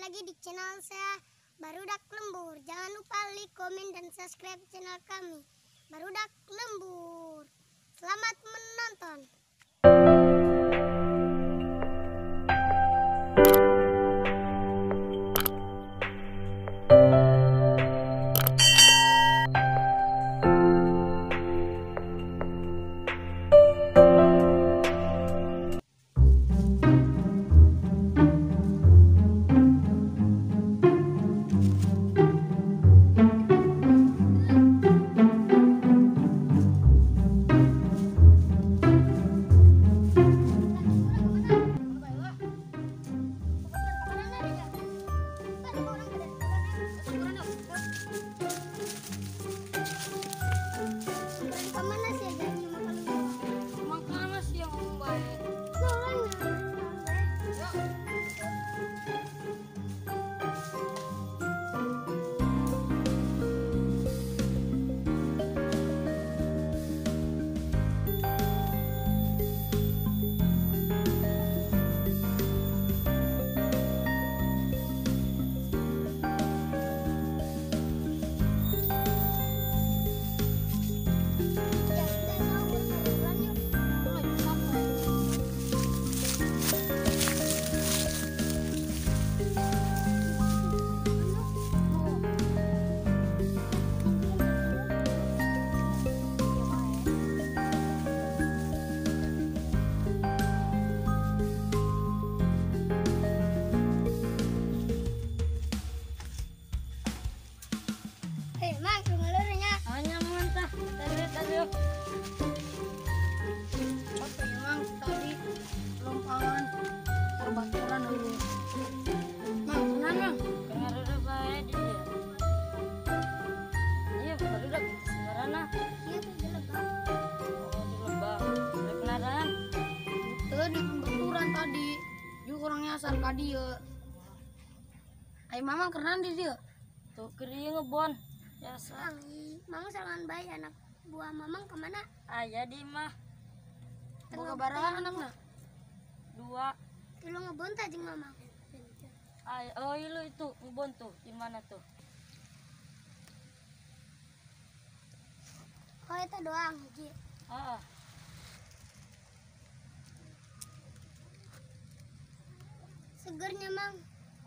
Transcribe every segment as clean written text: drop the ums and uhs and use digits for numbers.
lagi di channel saya Barudak Lembur. Jangan lupa like, komen, dan subscribe channel kami Barudak Lembur. Selamat menonton. Asal kadia. Ay mama keran di dia. Tuh kering ngebon. Biasa. Mang sarangan bayi anak buah mamang kemana? Ayah di mah. Boga barahan anakna. 2. Kilo ngebon tajeng mamang. Ay, oh lu itu ngebon tuh. Di mana tuh? Oh itu doang hiji. Ah. Segernya mang.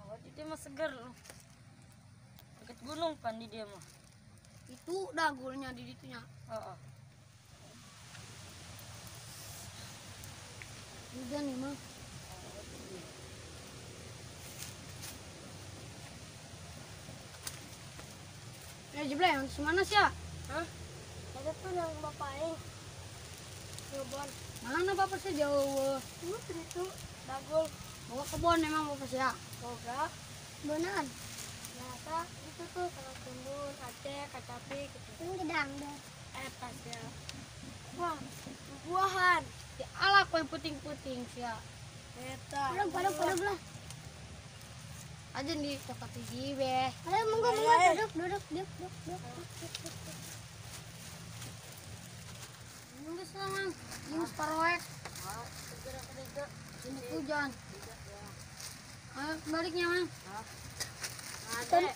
Oh, di dia mah seger loh. Dekat gunung kan di dia mah. Itu dagulnya di ditunya. Oh. Udah nih mah. Ya jeblay, yang semana sih ya? Hah? Ada tuh yang bapain. Ngebon. Mana bapak sih jauh? Itu Dagul. Bawa kebon emang bapak sih ya? boga. Bonan. Biasa itu tuh kalau timbun, aceh, kacapi gitu. Ini gedang deh. Etas ya. Wah, buahan. Ya ala kau yang puting-puting sih ya. Eta. Padahal lah. Aja di coklat hiji be. Ayo monggo duduk. Nunggu sama. Ini separoek. Ini hujan. Ayo baliknya mang. Ada.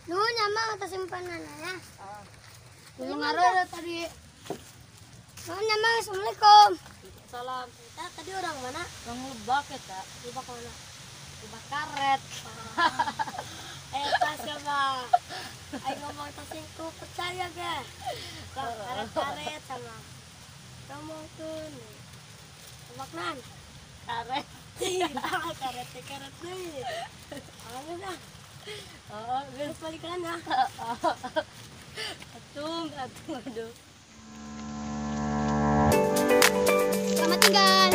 Nuhun ya mang atas simpanan ya. Dulu ngaruh tadi. Nuhun ya mang, assalamualaikum. Salam. Tadi orang mana? Yang lebak ya, Kak. Lebak mana? Lebak karet. Tas ya bang. Ayo ngomong tasinku percaya ga? Karet sama. Kamu tuh nih. Lebak nan. Karet. Karet nih. Ayo dah. Oh, Terus balik kan ya. aduh. Selamat tinggal.